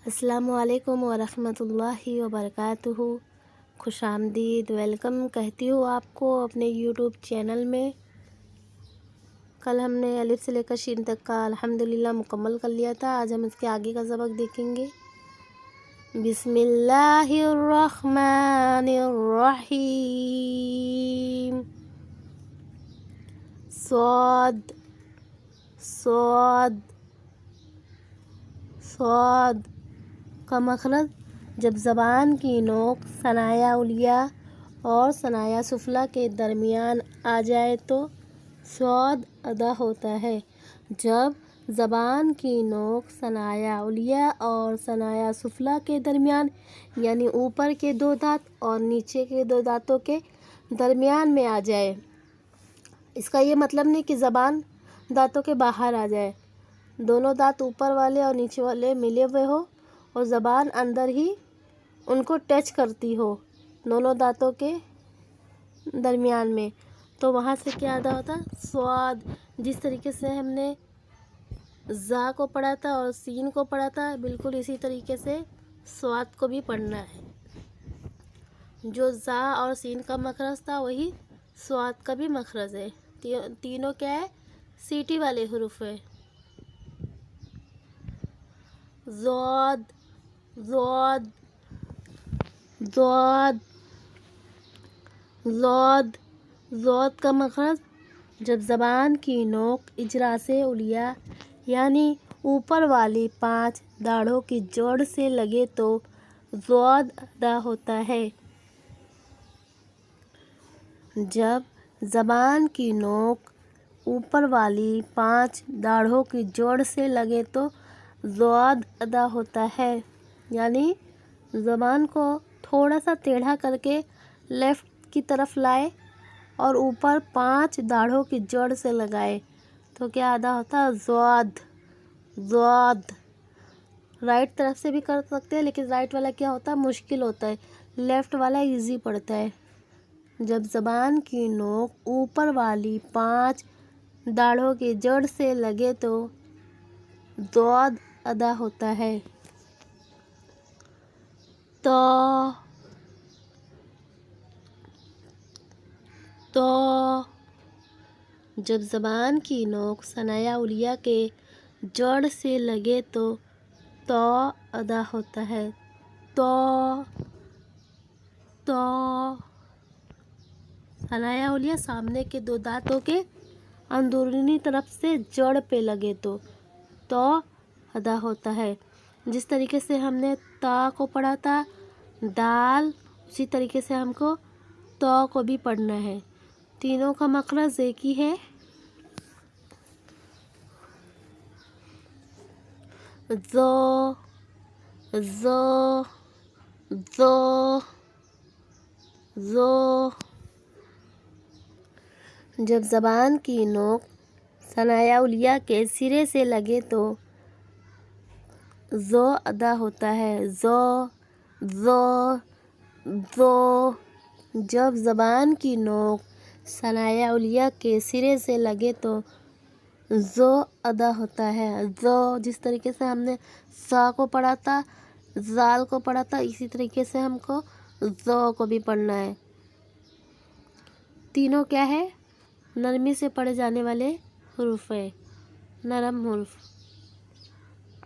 السلام علیکم ورحمۃ اللہ وبرکاتہ۔ خوش آمدید، ویلکم کہتی ہوں آپ کو اپنے یوٹیوب چینل میں۔ کل ہم نے الف سے لے کر شین تک کا الحمدللہ مکمل کر لیا تھا۔ آج ہم اس کے آگے کا سبق دیکھیں گے۔ بسم اللہ الرحمن الرحیم۔ صاد صاد صاد کا مخرج جب زبان کی نوک ثنایا علیہ اور ثنایا سفلی کے درمیان آ جائے تو صاد ادا ہوتا ہے۔ جب زبان کی نوک ثنایا علیہ اور ثنایا سفلی کے درمیان یعنی اوپر کے دو دانت اور نیچے کے دو دانتوں کے درمیان میں آ جائے، اس کا یہ مطلب نہیں کہ زبان دانتوں کے باہر آ جائے، دونوں دانت اوپر والے اور نیچے والے ملے ہوئے ہو اور زبان اندر ہی ان کو ٹچ کرتی ہو دونوں دانتوں کے درمیان میں، تو وہاں سے کیا ادا ہوتا؟ صاد۔ جس طریقے سے ہم نے زا کو پڑھا تھا اور سین کو پڑھا تھا، بالکل اسی طریقے سے صاد کو بھی پڑھنا ہے۔ جو زا اور سین کا مخرج تھا وہی صاد کا بھی مخرج ہے۔ تینوں کیا ہے؟ سیٹی والے حروف ہے۔ ضاد ضاد ضاد ضاد ضاد کا مخرج جب زبان کی نوک اجراس علیہ یعنی اوپر والی 5 داڑھوں کی جوڑ سے لگے تو ضاد ادا ہوتا ہے۔ جب زبان کی نوک اوپر والی 5 داڑھوں کی جوڑ سے لگے تو ضاد ادا ہوتا ہے، یعنی زبان کو تھوڑا سا ٹیڑھا کر کے لیفٹ کی طرف لائے اور اوپر 5 داڑھوں کی جوڑ سے لگائے تو کیا ادا ہوتا؟ ضاد ضاد۔ رائٹ طرف سے بھی کر سکتے ہیں، لیکن رائٹ والا کیا ہوتا ہے؟ مشکل ہوتا ہے، لیفٹ والا ایزی پڑتا ہے۔ جب زبان کی نوک اوپر والی 5 داڑھوں کی جڑ سے لگے تو ضاد ادا ہوتا ہے۔ تو تو جب زبان کی نوک ثنایا علیہ کے جوڑ سے لگے تو ادا ہوتا ہے۔ تو ثنایا علیہ سامنے کے دو دانتوں کے اندرونی طرف سے جوڑ پہ لگے تو ادا ہوتا ہے۔ جس طریقے سے ہم نے تا کو پڑھا تھا دال، اسی طریقے سے ہم کو تو کو بھی پڑھنا ہے۔ تینوں کا مخرج ایک ہی ہے۔ زو زو زو زو۔ جب زبان کی نوک ثنایا علیہ کے سرے سے لگے تو زو ادا ہوتا ہے۔ زو زو زو۔ جب زبان کی نوک ثنایا علیہ کے سرے سے لگے تو زو ادا ہوتا ہے۔ زو۔ جس طریقے سے ہم نے سا کو پڑھا تھا، زال کو پڑھا تھا، اسی طریقے سے ہم کو زو کو بھی پڑھنا ہے۔ تینوں کیا ہے؟ نرمی سے پڑھے جانے والے حروف ہے، نرم حروف۔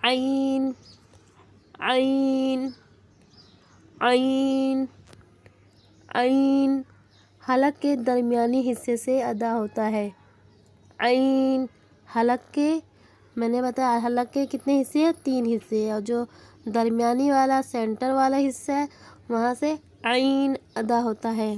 عین عین عین عین حلق کے درمیانی حصے سے ادا ہوتا ہے۔ عین حلق کے، میں نے بتایا حلق کے کتنے حصے ہیں؟ 3 حصے، اور جو درمیانی والا سینٹر والا حصہ ہے وہاں سے عین ادا ہوتا ہے۔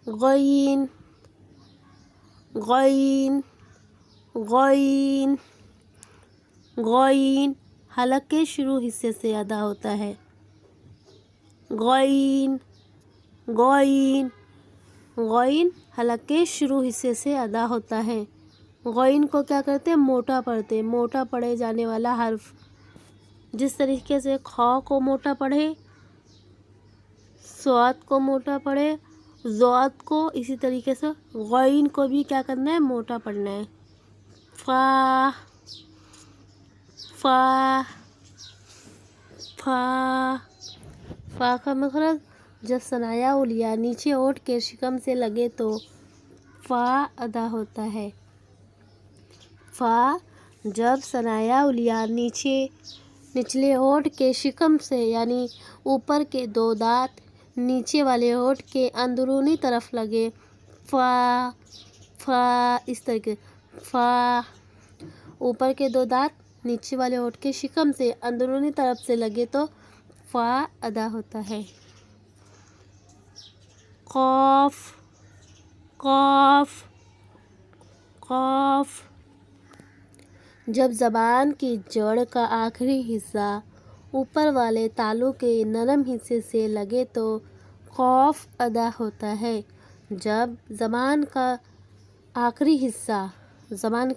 غین غین غین غین حلق کے شروع حصے سے ادا ہوتا ہے۔ غین غین غین حلق کے شروع حصے سے ادا ہوتا ہے۔ غین کو کیا کرتے ہیں؟ موٹا پڑھتے، موٹا پڑھے جانے والا حرف۔ جس طریقے سے خا کو موٹا پڑھے، صاد کو موٹا پڑھے، ضاد کو، اسی طریقے سے غین کو بھی کیا کرنا ہے؟ موٹا پڑھنا ہے۔ فا فا فا فا کا مخرج جب ثنایا علیہ نیچے ہونٹ کے شکم سے لگے تو فا ادا ہوتا ہے۔ فا جب ثنایا علیہ نچلے ہونٹ کے شکم سے یعنی اوپر کے دو دانت نیچے والے ہونٹ کے اندرونی طرف لگے، فا فا اس طریقے فا اوپر کے دو دانت نیچے والے ہونٹ کے شکم سے اندرونی طرف سے لگے تو فا ادا ہوتا ہے۔ قاف قاف قاف جب زبان کی جڑ کا آخری حصہ اوپر والے تالو کے نرم حصے سے لگے تو قاف ادا ہوتا ہے۔ جب زبان کا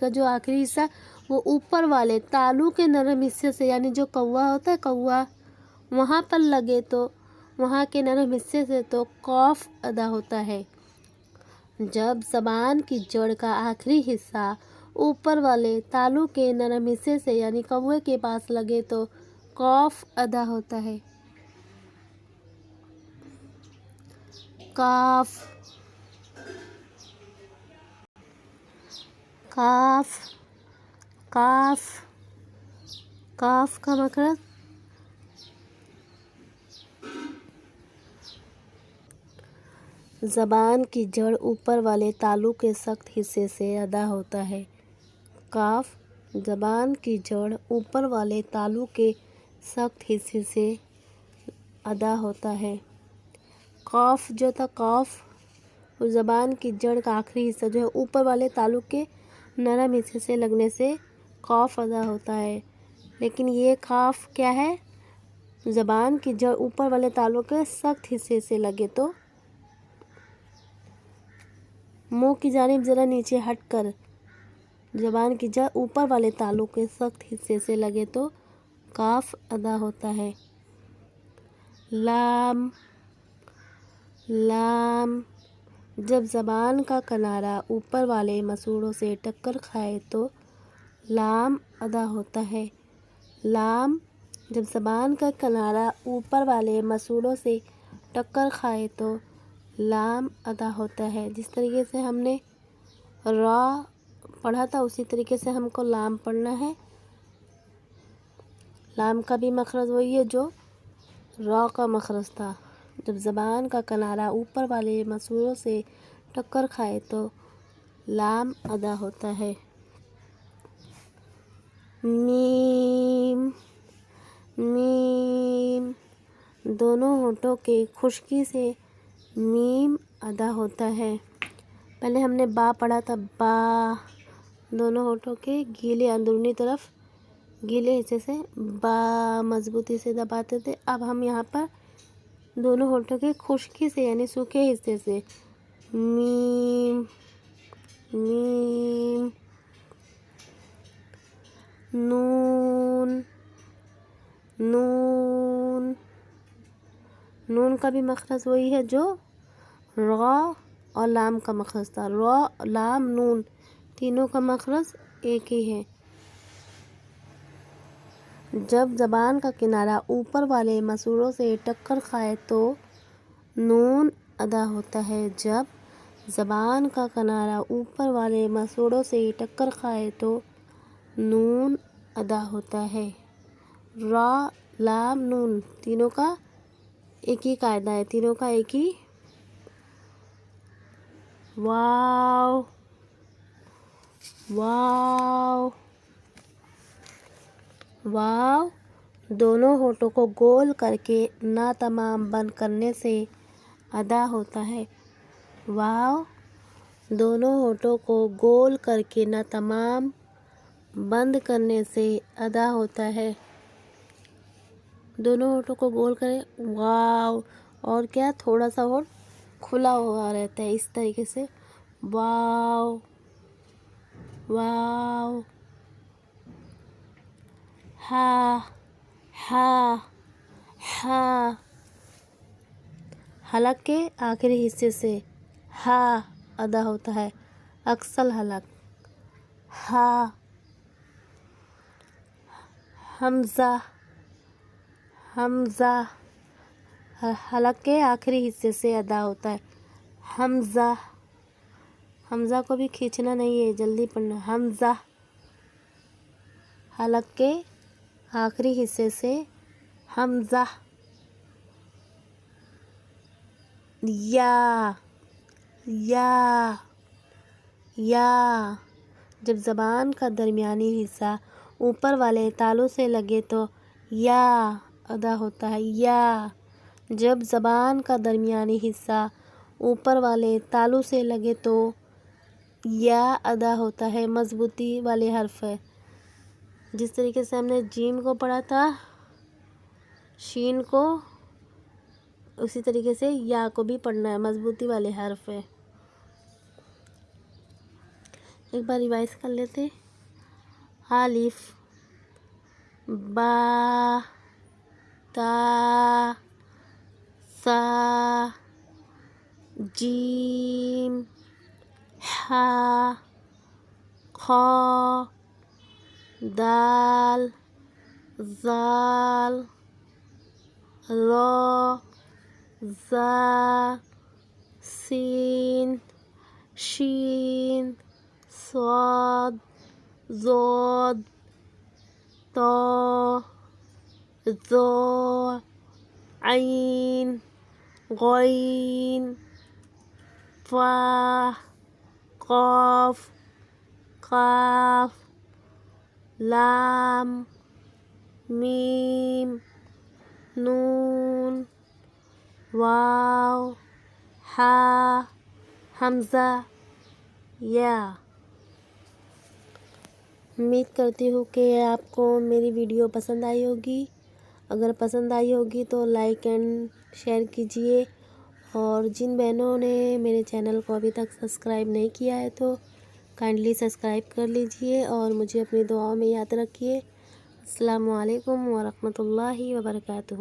جو آخری حصہ وہ اوپر والے تالو کے نرم حصے سے یعنی جو کوا ہوتا ہے کوا وہاں پر لگے تو وہاں کے نرم حصے سے تو قاف ادا ہوتا ہے۔ جب زبان کی جڑ کا آخری حصہ اوپر والے تالو کے نرم حصے سے یعنی کوے کے پاس لگے تو قاف ادا ہوتا ہے۔ کاف کاف کاف کاف کا مخرج زبان کی جڑ اوپر والے تالو کے سخت حصے سے ادا ہوتا ہے۔ کاف زبان کی جڑ اوپر والے تالو کے سخت حصے سے ادا ہوتا ہے۔ قاف جو تھا قاف زبان کی جڑ کا آخری حصہ جو ہے اوپر والے تالو کے نرم حصے سے لگنے سے قاف ادا ہوتا ہے، لیکن یہ قاف کیا ہے؟ زبان کی جڑ اوپر والے تالو کے سخت حصے سے لگے تو منہ کی جانب ذرا نیچے ہٹ کر زبان کی جڑ اوپر والے تالو کے سخت حصے سے لگے تو قاف ادا ہوتا ہے۔ لام لام جب زبان کا کنارہ اوپر والے مسوڑوں سے ٹکر کھائے تو لام ادا ہوتا ہے۔ لام جب زبان کا کنارہ اوپر والے مسوڑوں سے ٹکر کھائے تو لام ادا ہوتا ہے۔ جس طریقے سے ہم نے را پڑھا تھا اسی طریقے سے ہم کو لام پڑھنا ہے۔ لام کا بھی مخرج وہی ہے جو را کا مخرج تھا۔ جب زبان کا کنارہ اوپر والے مسوڑوں سے ٹکر کھائے تو لام ادا ہوتا ہے۔ میم میم دونوں ہونٹوں کے خشکی سے میم ادا ہوتا ہے۔ پہلے ہم نے با پڑھا تھا با دونوں ہونٹوں کے گیلے اندرونی طرف گیلے حصے سے با مضبوطی سے دباتے تھے، اب ہم یہاں پر دونوں ہونٹوں کے خشکی سے یعنی سوکھے حصے سے میم میم نون نون نون کا بھی مخرج وہی ہے جو را اور لام کا مخرج تھا۔ را لام نون تینوں کا مخرج ایک ہی ہے۔ جب زبان کا کنارہ اوپر والے مسوڑوں سے ٹکر کھائے تو نون ادا ہوتا ہے۔ جب زبان کا کنارہ اوپر والے مسوڑوں سے ٹکر کھائے تو نون ادا ہوتا ہے۔ را لام نون تینوں کا ایک ہی قاعدہ ہے، تینوں کا ایک ہی۔ واو واو واو دونوں ہونٹوں کو گول کر کے نا تمام بند کرنے سے ادا ہوتا ہے۔ واو دونوں ہونٹوں کو گول کر کے نا تمام بند کرنے سے ادا ہوتا ہے۔ دونوں ہونٹوں کو گول کریں واو اور کیا تھوڑا سا ہونٹ کھلا ہوا رہتا ہے، اس طریقے سے واو واو۔ ہا ہا ہا حلق کے آخری حصے سے ہا ادا ہوتا ہے، اکسل حلق ہا۔ حمزہ حمزہ حلق کے آخری حصے سے ادا ہوتا ہے. حمزہ، حمزہ کو بھی کھینچنا نہیں ہے، جلدی پڑھنا. حمزہ حلق کے آخری حصے سے. حمزہ. یا، یا، یا. جب زبان کا درمیانی حصہ اوپر والے تالوں سے لگے تو یا ادا ہوتا ہے. یا. جب زبان کا درمیانی حصہ اوپر والے تالوں سے لگے تو یا ادا ہوتا ہے. مضبوطی والے حرف ہے. جس طریقے سے ہم نے جیم کو پڑھا تھا، شین کو، اسی طریقے سے یا کو بھی پڑھنا ہے. مضبوطی والے حرف ہے. ایک بار ریوائز کر لیتے. الف، با، تا، سا، جیم، حا، خا، دال، ذال، را، زا، سین، شین، صاد، ضاد، طا، ظا، عین، غین، فا، قاف، قاف، لام، میم، نون، واو، ہا، حمزہ، یا. امید کرتی ہوں کہ آپ کو میری ویڈیو پسند آئی ہوگی. اگر پسند آئی ہوگی تو لائک اینڈ شیئر کیجیے، اور جن بہنوں نے میرے چینل کو ابھی تک سبسکرائب نہیں کیا ہے تو کائنڈلی سبسکرائب کر لیجیے، اور مجھے اپنی دعاؤں میں یاد رکھیے. السلام علیکم ورحمۃ اللہ وبرکاتہ.